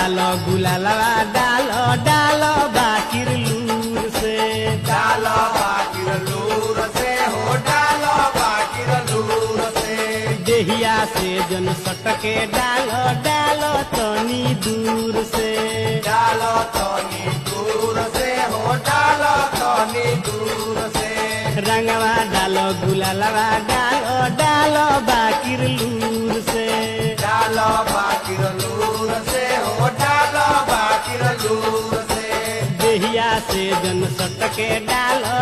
डालो गुलालवा डालो डालो बाकिर लूर से डालो बाकिर लूर से हो डालो बाकिर लूर से देहिया से जन सटके डालो डालो तनी दूर से डालो तनी दूर से हो डालो तनी दूर से रंगवा डालो गुलालवा डालो डालो बाकिर लूर से डालो बाकिर लूर से हो डालो बाकिर लूर से देहिया से जन सटके डालो